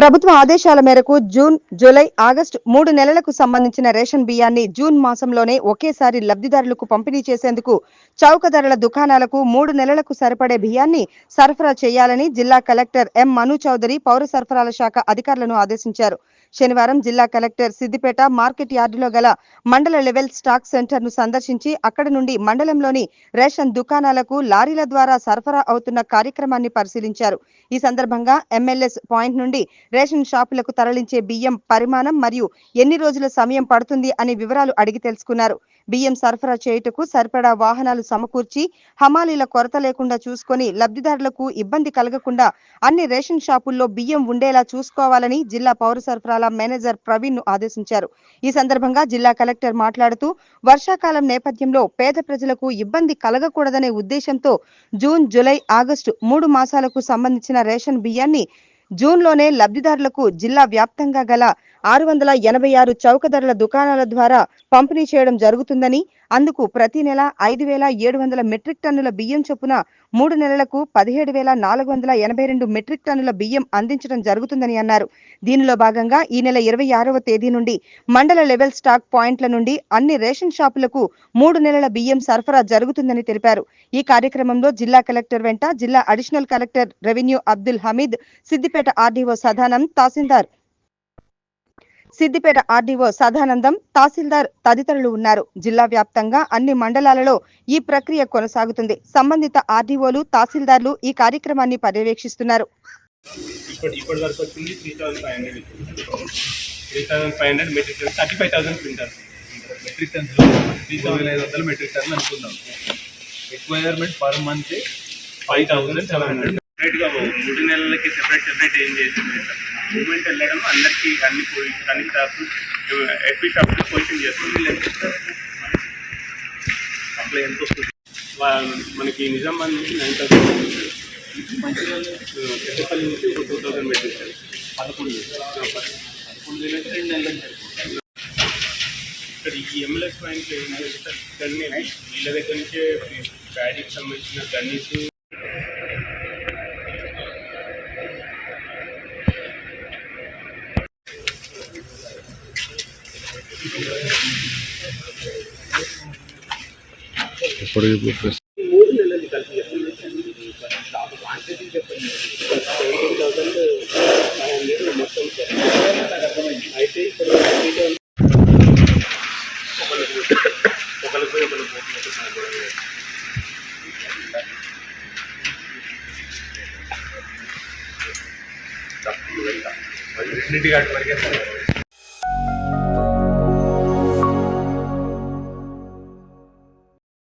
ప్రభుత్వ ఆదేశాల మేరకు జూన్, జూలై, ఆగస్టు 3 నెలలకు సంబంధించిన రేషన్ బియ్యాన్ని జూన్ మాసంలోనే ఒకేసారి లబ్ధిదారులకు పంపిణీ చేసేందుకు చౌక ధరల దుకాణాలకు 3 నెలలకు సరిపడే బియ్యాన్ని సరఫరా చేయాలని జిల్లా కలెక్టర్ ఎం. మను చౌదరి పౌర సరఫరాల శాఖ అధికారులను ఆదేశించారు. శనివారం జిల్లా కలెక్టర్ సిద్దిపేట మార్కెట్ యార్డులో గల మండల లెవెల్ స్టాక్ సెంటర్ను సందర్శించి అక్కడి నుండి మండలంలోని రేషన్ దుకాణాలకు లారీల ద్వారా సరఫరా అవుతున్న కార్యక్రమాన్ని పరిశీలించారు. ఈ సందర్భంగా ఎంఎల్ఎస్ పాయింట్ నుండి రేషన్ షాపులకు తరలించే బియ్యం పరిమాణం మరియు ఎన్ని రోజుల సమయం పడుతుంది అనే వివరాలు అడిగి తెలుసుకున్నారు. బియ్యం సరఫరా చేయుటకు సరిపడా వాహనాలు సమకూర్చి హమాలీల కొరత లేకుండా చూసుకొని లబ్ధిదారులకు ఇబ్బంది కలగకుండా అన్ని రేషన్ షాపుల్లో బియ్యం ఉండేలా చూసుకోవాలని జిల్లా పౌర సరఫరాల మేనేజర్ ప్రవీణ్ ను ఆదేశించారు. ఈ సందర్భంగా జిల్లా కలెక్టర్ మాట్లాడుతూ వర్షాకాలం నేపథ్యంలో పేద ప్రజలకు ఇబ్బంది కలగకూడదనే ఉద్దేశంతో జూన్, జూలై, ఆగస్టు 3 మాసాలకు సంబంధించిన రేషన్ బియ్యాన్ని జూన్లోనే లబ్ధిదారులకు జిల్లా వ్యాప్తంగా గల 686 చౌక ధరల దుకాణాల ద్వారా పంపిణీ చేయడం జరుగుతుందని, అందుకు ప్రతి నెల 5,700 మెట్రిక్ టన్నుల బియ్యం చొప్పున 3 నెలలకు 17,482 మెట్రిక్ టన్నుల బియ్యం అందించడం జరుగుతుందని అన్నారు. దీనిలో భాగంగా ఈ నెల 26వ తేదీ నుండి మండల లెవెల్ స్టాక్ పాయింట్ల నుండి అన్ని రేషన్ షాపులకు 3 నెలల బియ్యం సరఫరా జరుగుతుందని తెలిపారు. ఈ కార్యక్రమంలో జిల్లా కలెక్టర్ వెంట జిల్లా additional collector revenue Abdul Hameed, Siddipet RDO Sadanandam, తహసీల్దార్ తదితరులు ఉన్నారు. జిల్లా వ్యాప్తంగా అన్ని మండలాలలో ఈ ప్రక్రియ కొనసాగుతుంది. సంబంధిత ఆర్డీఓలు, తహసీల్దార్లు ఈ కార్యక్రమాన్ని పర్యవేక్షిస్తున్నారు. ఇప్పటి వరకు వచ్చింది 3,500 metric ton, 35,000 quintals metric tons, 3,500 metric టన్లు అనుకున్నాం. Requirement per month 5,700. సెపరేట్గా 3 నెలలకి సెపరేట్ ఏం చేసింది సార్. మూవ్మెంట్ వెళ్ళడం అందరికీ అన్ని స్టాఫ్ ఎస్పీ షాప్లో పొజిషన్ చేస్తుంది. అట్లా ఎంత వస్తుంది మనకి నిజామాబాద్ నుంచి 9,000, పెద్దపల్లి నుంచి 2,000 మెట్రిక్ టన్, 11 నెలలకి 2 నెలలకు సరిపోతుంది. ఇక్కడ ఈ ఎంఎల్ఎస్ పాయింట్ ఇక్కడనే వీళ్ళ దగ్గర నుంచే ప్యాడీకి సంబంధించిన గన్నీస్ ఇప్పుడు 3 నెలలు కలిపి క్వాంటిటీ చెప్పండి. 17,500 మొత్తం అయితే ఇప్పుడు ఒకరికి రెండింటి కాటి వరకే